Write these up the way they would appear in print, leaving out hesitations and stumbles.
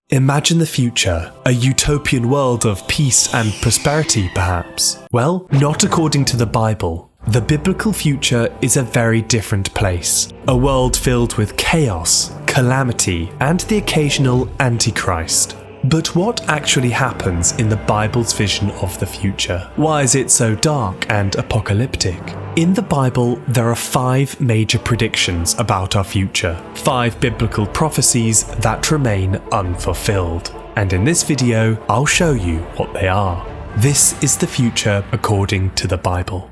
Imagine the future, a utopian world of peace and prosperity, perhaps. Well, not according to the Bible. The biblical future is a very different place. A world filled with chaos, calamity, and the occasional Antichrist. But what actually happens in the Bible's vision of the future? Why is it so dark and apocalyptic? In the Bible, there are 5 major predictions about our future, 5 biblical prophecies that remain unfulfilled. And in this video, I'll show you what they are. This is the future according to the Bible.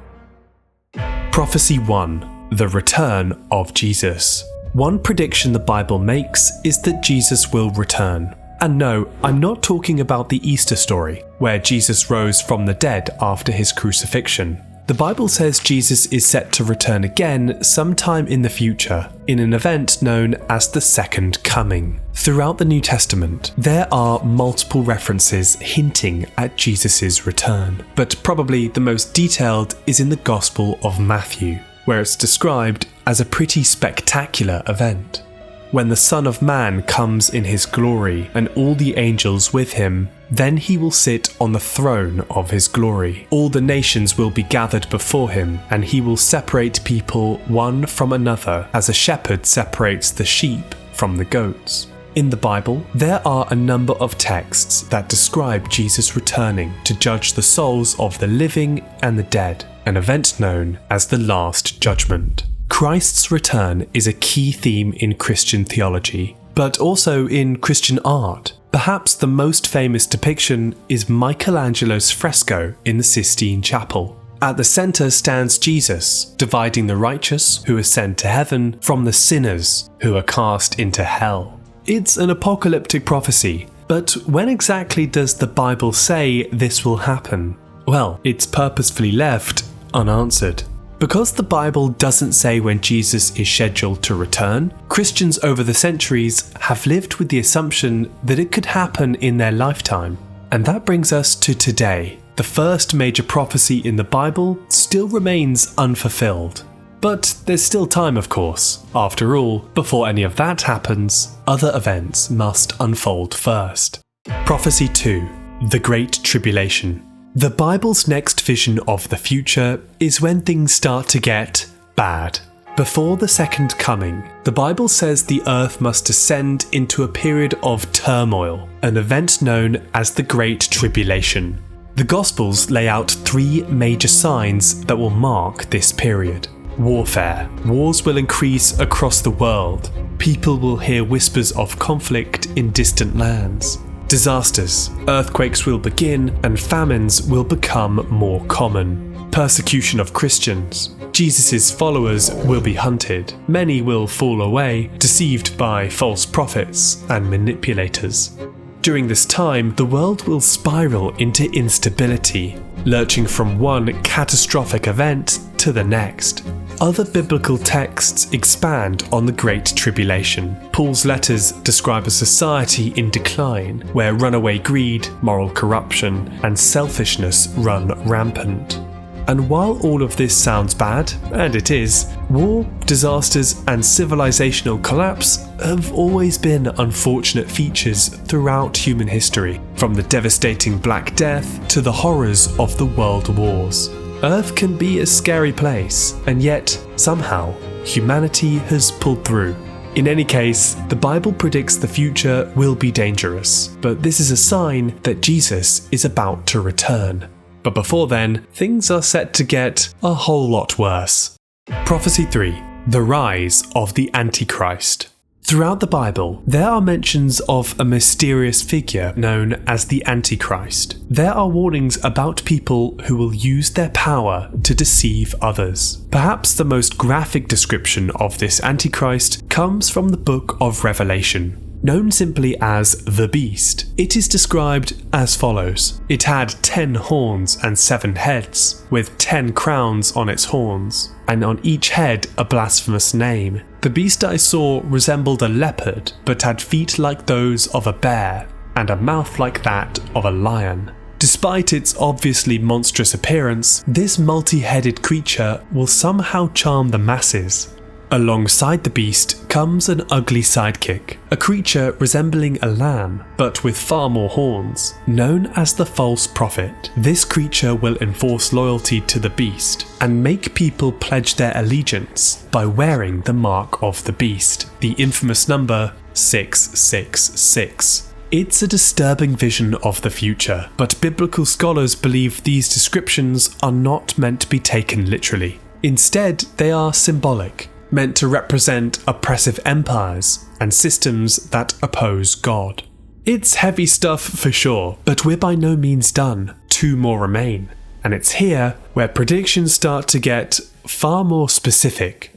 Prophecy 1. The return of Jesus. One prediction the Bible makes is that Jesus will return. And no, I'm not talking about the Easter story, where Jesus rose from the dead after his crucifixion. The Bible says Jesus is set to return again sometime in the future, in an event known as the Second Coming. Throughout the New Testament, there are multiple references hinting at Jesus' return, but probably the most detailed is in the Gospel of Matthew, where it's described as a pretty spectacular event. When the Son of Man comes in his glory and all the angels with him, then he will sit on the throne of his glory. All the nations will be gathered before him, and he will separate people one from another as a shepherd separates the sheep from the goats. In the Bible, there are a number of texts that describe Jesus returning to judge the souls of the living and the dead, an event known as the Last Judgment. Christ's return is a key theme in Christian theology, but also in Christian art. Perhaps the most famous depiction is Michelangelo's fresco in the Sistine Chapel. At the centre stands Jesus, dividing the righteous who ascend to heaven from the sinners who are cast into hell. It's an apocalyptic prophecy, but when exactly does the Bible say this will happen? Well, it's purposefully left unanswered. Because the Bible doesn't say when Jesus is scheduled to return, Christians over the centuries have lived with the assumption that it could happen in their lifetime. And that brings us to today. The first major prophecy in the Bible still remains unfulfilled. But there's still time, of course. After all, before any of that happens, other events must unfold first. Prophecy 2. The Great Tribulation. The Bible's next vision of the future is when things start to get bad. Before the Second Coming, the Bible says the earth must descend into a period of turmoil, an event known as the Great Tribulation. The Gospels lay out 3 major signs that will mark this period. Warfare. Wars will increase across the world. People will hear whispers of conflict in distant lands. Disasters. Earthquakes will begin and famines will become more common. Persecution of Christians. Jesus' followers will be hunted. Many will fall away, deceived by false prophets and manipulators. During this time, the world will spiral into instability, lurching from one catastrophic event to the next. Other biblical texts expand on the Great Tribulation. Paul's letters describe a society in decline, where runaway greed, moral corruption, and selfishness run rampant. And while all of this sounds bad, and it is, war, disasters, and civilizational collapse have always been unfortunate features throughout human history, from the devastating Black Death to the horrors of the world wars. Earth can be a scary place, and yet, somehow, humanity has pulled through. In any case, the Bible predicts the future will be dangerous, but this is a sign that Jesus is about to return. But before then, things are set to get a whole lot worse. Prophecy 3. The Rise of the Antichrist. Throughout the Bible, there are mentions of a mysterious figure known as the Antichrist. There are warnings about people who will use their power to deceive others. Perhaps the most graphic description of this Antichrist comes from the book of Revelation. Known simply as the Beast, it is described as follows. It had 10 horns and 7 heads, with 10 crowns on its horns, and on each head a blasphemous name. The beast I saw resembled a leopard, but had feet like those of a bear, and a mouth like that of a lion. Despite its obviously monstrous appearance, this multi-headed creature will somehow charm the masses. Alongside the beast comes an ugly sidekick, a creature resembling a lamb, but with far more horns, known as the false prophet. This creature will enforce loyalty to the beast and make people pledge their allegiance by wearing the mark of the beast, the infamous number 666. It's a disturbing vision of the future, but biblical scholars believe these descriptions are not meant to be taken literally. Instead, they are symbolic, meant to represent oppressive empires and systems that oppose God. It's heavy stuff for sure, but we're by no means done. 2 more remain, and it's here where predictions start to get far more specific.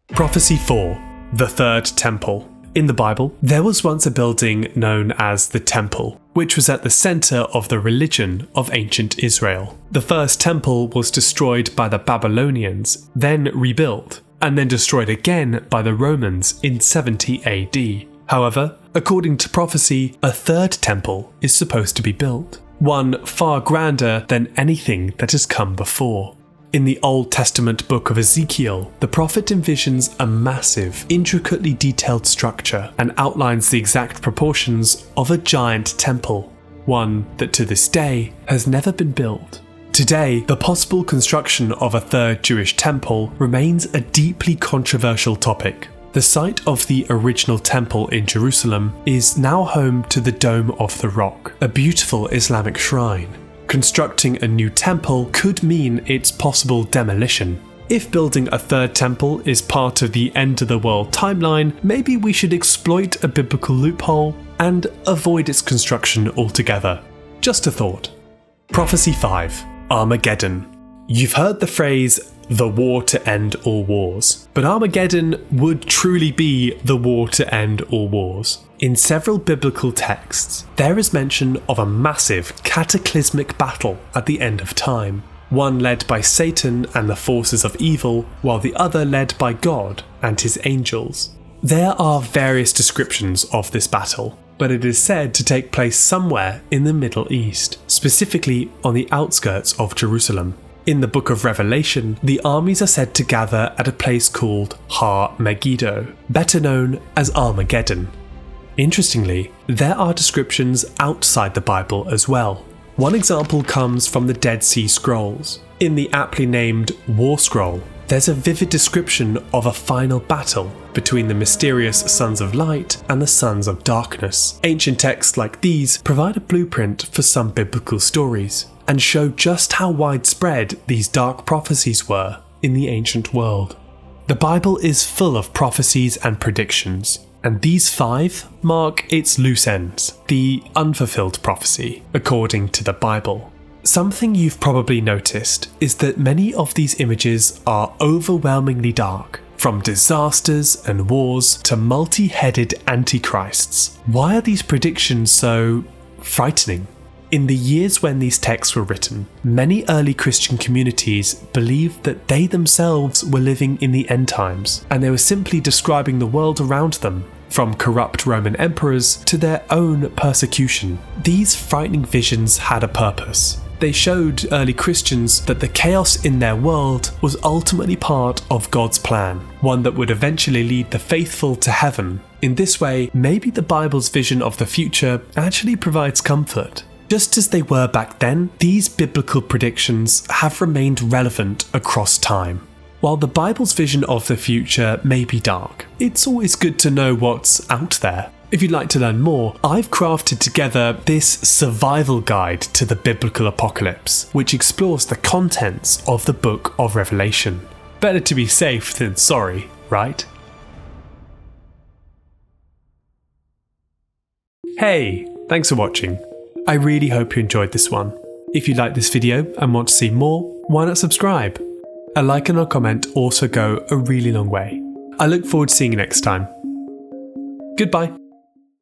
Prophecy 4. The Third Temple. In the Bible, there was once a building known as the Temple, which was at the centre of the religion of ancient Israel. The first temple was destroyed by the Babylonians, then rebuilt, and then destroyed again by the Romans in 70 AD. However, according to prophecy, a third temple is supposed to be built, one far grander than anything that has come before. In the Old Testament book of Ezekiel, the prophet envisions a massive, intricately detailed structure and outlines the exact proportions of a giant temple, one that to this day has never been built. Today, the possible construction of a third Jewish temple remains a deeply controversial topic. The site of the original temple in Jerusalem is now home to the Dome of the Rock, a beautiful Islamic shrine. Constructing a new temple could mean its possible demolition. If building a third temple is part of the end of the world timeline, maybe we should exploit a biblical loophole and avoid its construction altogether. Just a thought. Prophecy 5. Armageddon. You've heard the phrase, the war to end all wars, but Armageddon would truly be the war to end all wars. In several biblical texts, there is mention of a massive, cataclysmic battle at the end of time, one led by Satan and the forces of evil, while the other led by God and his angels. There are various descriptions of this battle, but it is said to take place somewhere in the Middle East, specifically on the outskirts of Jerusalem. In the book of Revelation, the armies are said to gather at a place called Har Megiddo, better known as Armageddon. Interestingly, there are descriptions outside the Bible as well. One example comes from the Dead Sea Scrolls. In the aptly named War Scroll, there's a vivid description of a final battle between the mysterious Sons of Light and the Sons of Darkness. Ancient texts like these provide a blueprint for some biblical stories and show just how widespread these dark prophecies were in the ancient world. The Bible is full of prophecies and predictions, and these 5 mark its loose ends, the unfulfilled prophecy, according to the Bible. Something you've probably noticed is that many of these images are overwhelmingly dark, from disasters and wars to multi-headed antichrists. Why are these predictions so frightening? In the years when these texts were written, many early Christian communities believed that they themselves were living in the end times, and they were simply describing the world around them, from corrupt Roman emperors to their own persecution. These frightening visions had a purpose. They showed early Christians that the chaos in their world was ultimately part of God's plan, one that would eventually lead the faithful to heaven. In this way, maybe the Bible's vision of the future actually provides comfort. Just as they were back then, these biblical predictions have remained relevant across time. While the Bible's vision of the future may be dark, it's always good to know what's out there. If you'd like to learn more, I've crafted together this survival guide to the biblical apocalypse, which explores the contents of the book of Revelation. Better to be safe than sorry, right? Hey, thanks for watching. I really hope you enjoyed this one. If you like this video and want to see more, why not subscribe? A like and a comment also go a really long way. I look forward to seeing you next time. Goodbye.